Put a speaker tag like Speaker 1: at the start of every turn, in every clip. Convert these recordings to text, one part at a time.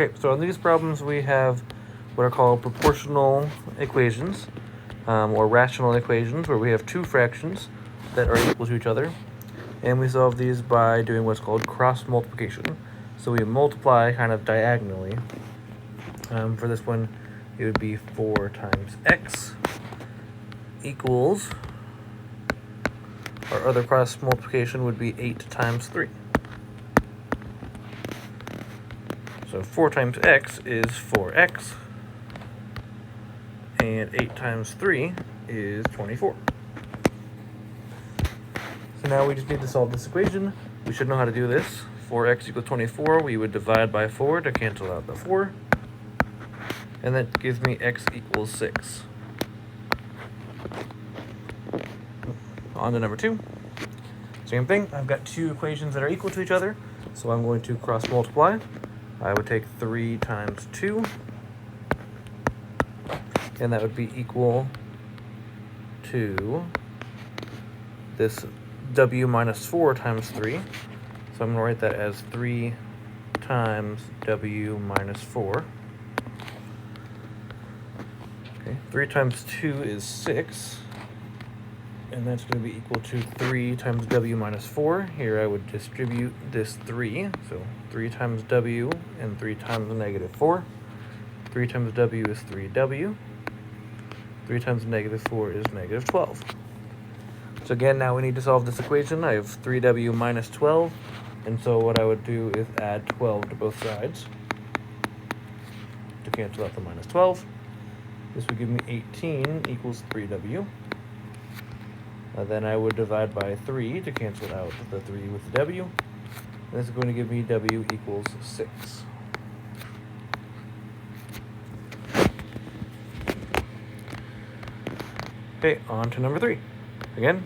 Speaker 1: Okay, so on these problems we have what are called proportional equations, or rational equations, where we have two fractions that are equal to each other, and we solve these by doing what's called cross multiplication. So we multiply kind of diagonally. For this one, it would be 4 times x equals, our other cross multiplication would be 8 times 3. So 4 times x is 4x, and 8 times 3 is 24. So now we just need to solve this equation. We should know how to do this. 4x equals 24, we would divide by 4 to cancel out the 4. And that gives me x equals 6. On to number 2. Same thing, I've got two equations that are equal to each other, so I'm going to cross multiply. I would take 3 times 2, and that would be equal to this w minus 4 times 3. So I'm going to write that as 3 times w minus 4. Okay, 3 times 2 is 6, and that's going to be equal to 3 times w minus 4. Here I would distribute this 3, so 3 times w and 3 times negative 4. 3 times w is 3w. 3 times negative 4 is negative 12. So again, now we need to solve this equation. I have 3w minus 12, and so what I would do is add 12 to both sides to cancel out the minus 12. This would give me 18 equals 3w. Then I would divide by 3 to cancel out the 3 with the w. And this is going to give me w equals 6. Okay, on to number 3. Again,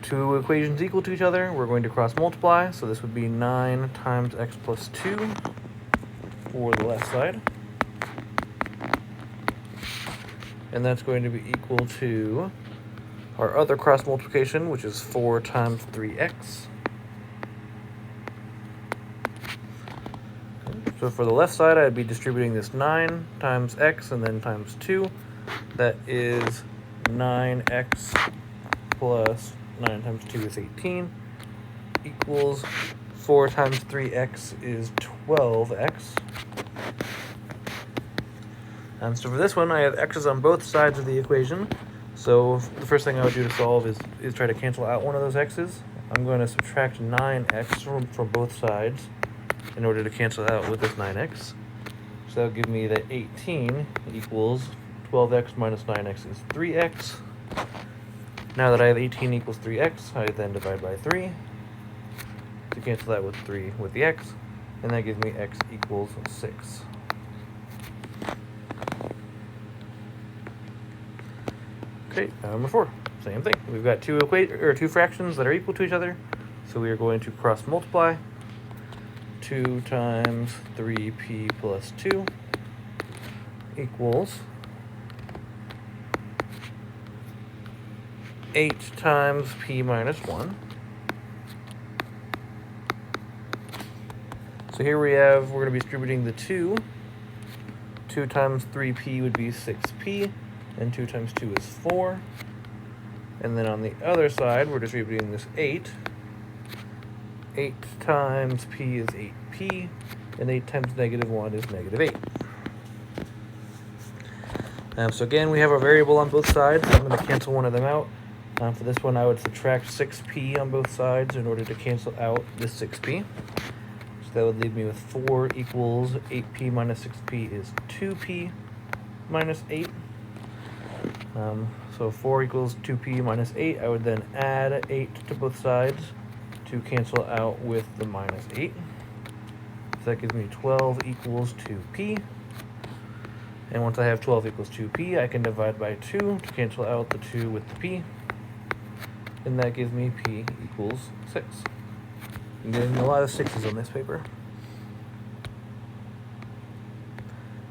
Speaker 1: two equations equal to each other. We're going to cross multiply. So this would be 9 times x plus 2 for the left side. And that's going to be equal to our other cross multiplication, which is 4 times 3x. So for the left side, I'd be distributing this 9 times x and then times 2. That is 9x plus 9 times 2 is 18 equals 4 times 3x is 12x. So for this one, I have x's on both sides of the equation. So the first thing I would do to solve is try to cancel out one of those x's. I'm going to subtract 9x from both sides in order to cancel out with this 9x. So that'll give me that 18 equals 12x minus 9x is 3x. Now that I have 18 equals 3x, I then divide by 3 to cancel that with 3 with the x, and that gives me x equals 6. Okay, number 4, same thing. We've got two fractions that are equal to each other, so we are going to cross multiply. 2 times 3p plus 2 equals 8 times p minus 1. So here we're going to be distributing the 2. 2 times 3p would be 6p, and 2 times 2 is 4. And then on the other side, we're distributing this 8. 8 times p is 8p, and 8 times negative 1 is negative 8. So again, we have a variable on both sides, so I'm going to cancel one of them out. For this one, I would subtract 6p on both sides in order to cancel out this 6p. So that would leave me with 4 equals 8p minus 6p is 2p minus 8. So 4 equals 2p minus 8. I would then add 8 to both sides to cancel out with the minus 8. So that gives me 12 equals 2p. And once I have 12 equals 2p, I can divide by 2 to cancel out the 2 with the p. And that gives me p equals 6. I'm getting a lot of 6's on this paper.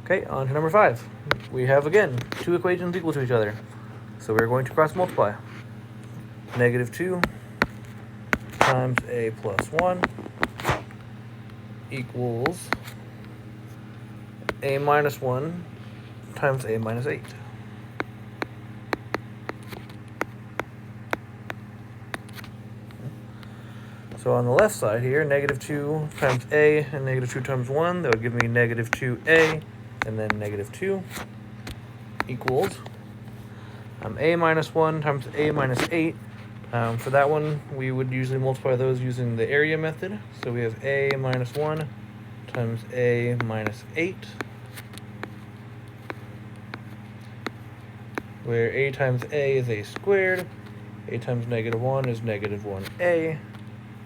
Speaker 1: Okay, on to number 5. We have, again, two equations equal to each other. So we're going to cross multiply. Negative 2 times a plus 1 equals a minus 1 times a minus 8. So on the left side here, negative 2 times a and negative 2 times 1, that would give me negative 2a and then negative 2 equals a minus 1 times a minus 8. For that one, we would usually multiply those using the area method. So we have a minus 1 times a minus 8, where a times a is a squared, a times negative 1 is negative 1a,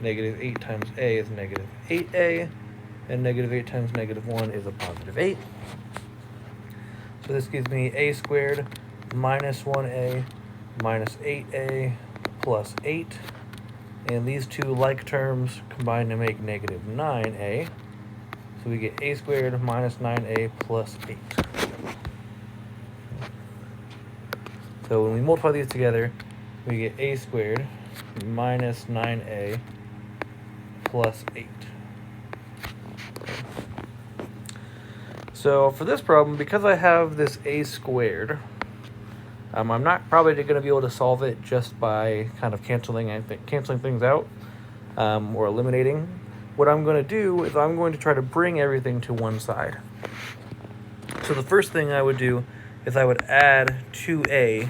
Speaker 1: negative 8 times a is negative 8a, and negative 8 times negative 1 is a positive 8. So this gives me a squared minus 1a minus 8a plus 8. And these two like terms combine to make negative 9a. So we get a squared minus 9a plus 8. So when we multiply these together, we get a squared minus 9a plus 8. So for this problem, because I have this a squared, I'm not probably going to be able to solve it just by kind of canceling things out or eliminating. What I'm going to do is I'm going to try to bring everything to one side. So the first thing I would do is I would add 2a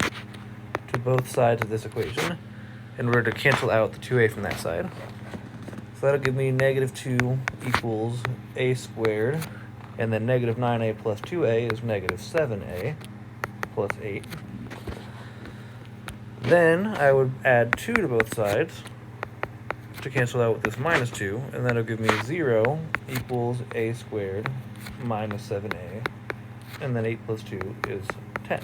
Speaker 1: to both sides of this equation in order to cancel out the 2a from that side. So that'll give me negative 2 equals a squared, and then negative 9a plus 2a is negative 7a plus 8. Then I would add 2 to both sides to cancel out with this minus 2, and that'll give me 0 equals a squared minus 7a, and then 8 plus 2 is 10.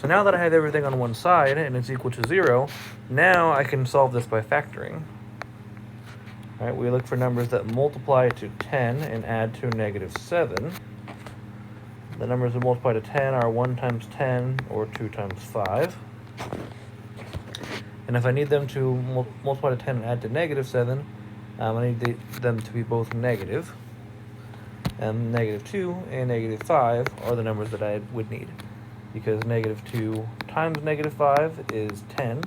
Speaker 1: So now that I have everything on one side and it's equal to 0, now I can solve this by factoring. All right, we look for numbers that multiply to 10 and add to negative 7. The numbers that multiply to 10 are 1 times 10 or 2 times 5. And if I need them to multiply to 10 and add to negative 7, I need them to be both negative. And negative 2 and negative 5 are the numbers that I would need, because negative 2 times negative 5 is 10,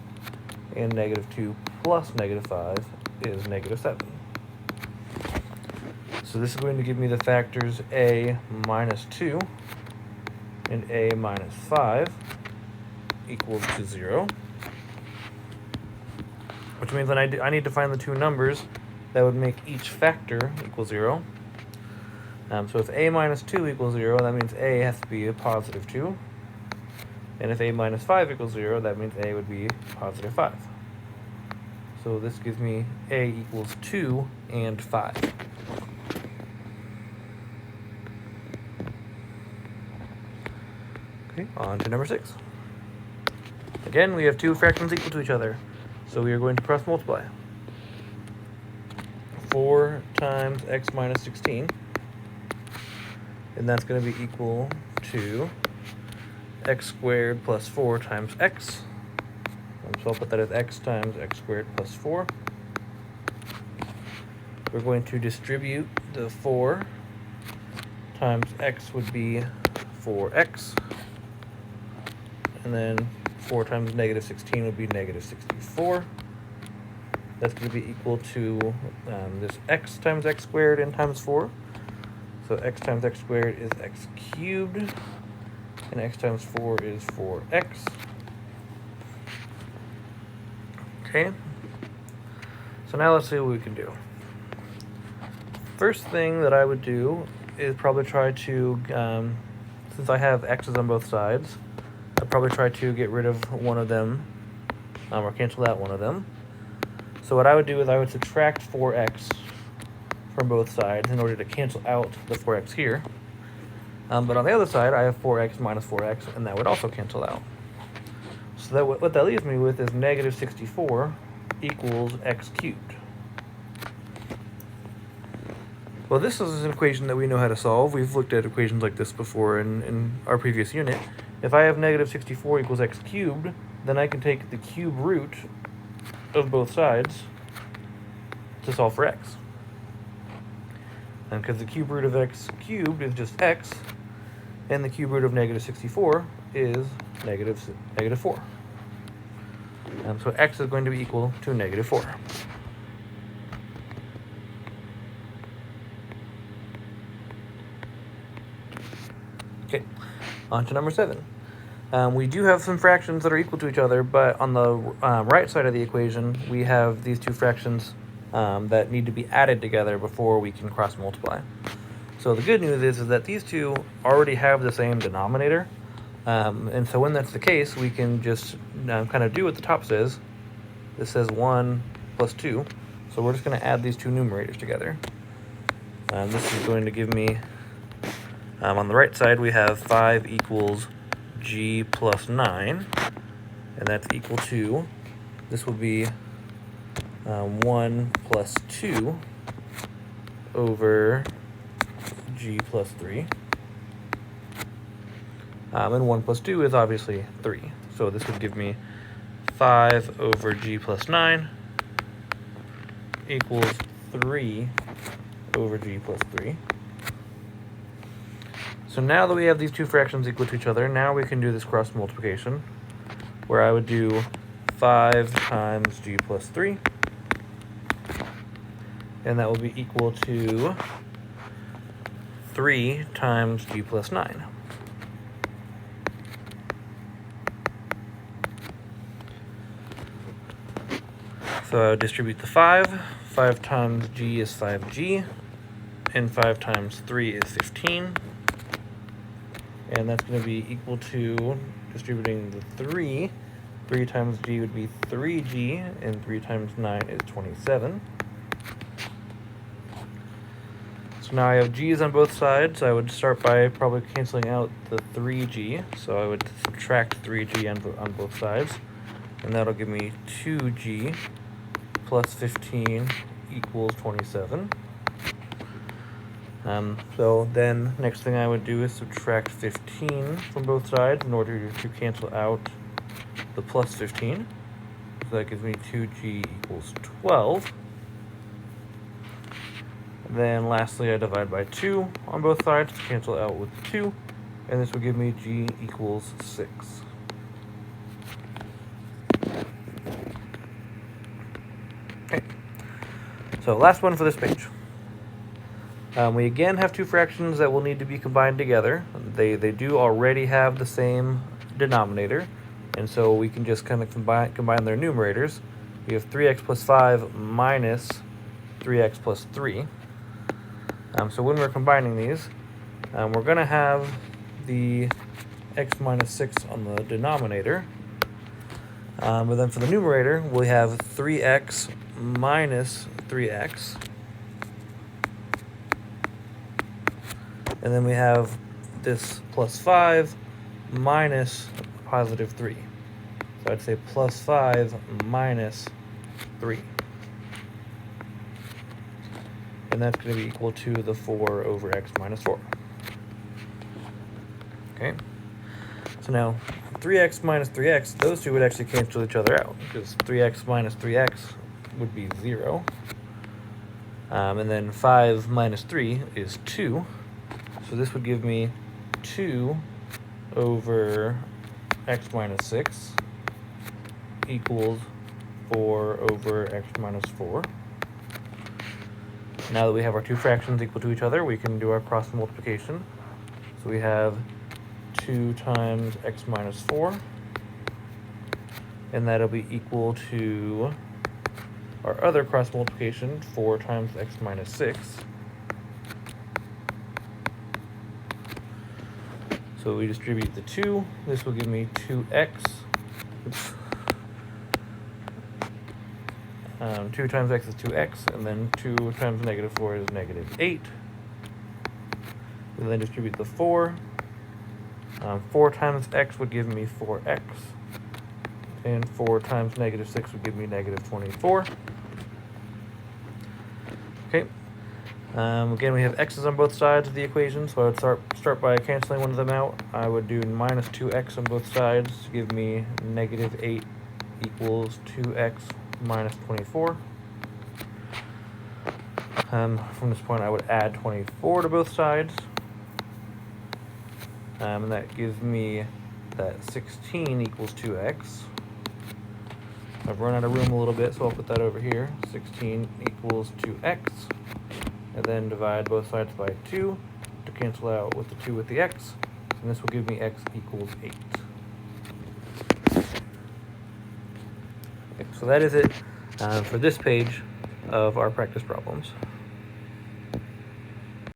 Speaker 1: and negative 2 plus negative 5 is negative 7. So this is going to give me the factors a minus 2 and a minus 5 equals to 0, which means that I need to find the two numbers that would make each factor equal 0. So if a minus 2 equals 0, that means a has to be a positive 2. And if a minus 5 equals 0, that means a would be positive 5. So this gives me a equals 2 and 5. Okay, on to number 6. Again, we have two fractions equal to each other, so we are going to cross multiply. 4 times x minus 16, and that's going to be equal to x squared plus 4 times x. So I'll put that as x times x squared plus 4. We're going to distribute the 4 times x would be 4x. And then 4 times negative 16 would be negative 64. That's going to be equal to this x times x squared and times 4. So x times x squared is x cubed, and x times 4 is 4x. Okay, so now let's see what we can do. First thing that I would do is probably try to, since I have x's on both sides, I'd probably try to get rid of one of them, or cancel out one of them. So what I would do is I would subtract 4x from both sides in order to cancel out the 4x here. But on the other side, I have 4x minus 4x, and that would also cancel out. So that what that leaves me with is negative 64 equals x cubed. Well, this is an equation that we know how to solve. We've looked at equations like this before in our previous unit. If I have negative 64 equals x cubed, then I can take the cube root of both sides to solve for x. And because the cube root of x cubed is just x, and the cube root of negative 64 is negative 4. So x is going to be equal to negative 4. Okay, on to number 7. We do have some fractions that are equal to each other, but on the right side of the equation, we have these two fractions that need to be added together before we can cross multiply. So the good news is that these two already have the same denominator, and so when that's the case, we can just kind of do what the top says. This says 1 plus 2, so we're just going to add these two numerators together. This is going to give me, on the right side, we have 5 equals g plus 9, and that's equal to, this will be 1 plus 2 over g plus 3. And 1 plus 2 is obviously 3. So this would give me 5 over g plus 9 equals 3 over g plus 3. So now that we have these two fractions equal to each other, now we can do this cross multiplication, where I would do 5 times g plus 3, and that will be equal to 3 times g plus 9. So I would distribute the 5. 5 times g is 5g, and 5 times 3 is 15. And that's going to be equal to, distributing the 3, 3 times g would be 3g, and 3 times 9 is 27. So now I have g's on both sides. I would start by probably canceling out the 3g. So I would subtract 3g on both sides. And that'll give me 2g plus 15 equals 27. So then next thing I would do is subtract 15 from both sides in order to cancel out the plus 15. So that gives me 2g equals 12. And then lastly I divide by 2 on both sides to cancel out with 2. And this will give me g equals 6. Okay. So last one for this page. We again have two fractions that will need to be combined together. They do already have the same denominator, and so we can just kind of combine their numerators. We have 3x plus 5 minus 3x plus 3. So when we're combining these, we're going to have the x minus 6 on the denominator. But then for the numerator, we have 3x minus 3x. And then we have this plus 5 minus positive 3. So I'd say plus 5 minus 3. And that's going to be equal to the 4 over x minus 4. Okay. So now 3x minus 3x, those two would actually cancel each other out, because 3x minus 3x would be 0. And then 5 minus 3 is 2. So this would give me 2 over x minus 6 equals 4 over x minus 4. Now that we have our two fractions equal to each other, we can do our cross multiplication. So we have 2 times x minus 4, and that'll be equal to our other cross multiplication, 4 times x minus 6. So we distribute the 2. This will give me 2x. 2 times x is 2x, and then 2 times negative 4 is negative 8. We then distribute the 4. 4 times x would give me 4x, and 4 times negative 6 would give me negative 24. Okay. Again, we have x's on both sides of the equation, so I would start by canceling one of them out. I would do minus 2x on both sides to give me negative 8 equals 2x minus 24. From this point, I would add 24 to both sides. And that gives me that 16 equals 2x. I've run out of room a little bit, so I'll put that over here. 16 equals 2x. And then divide both sides by 2 to cancel out with the 2 with the x. And this will give me x equals 8. Okay, so that is it for this page of our practice problems.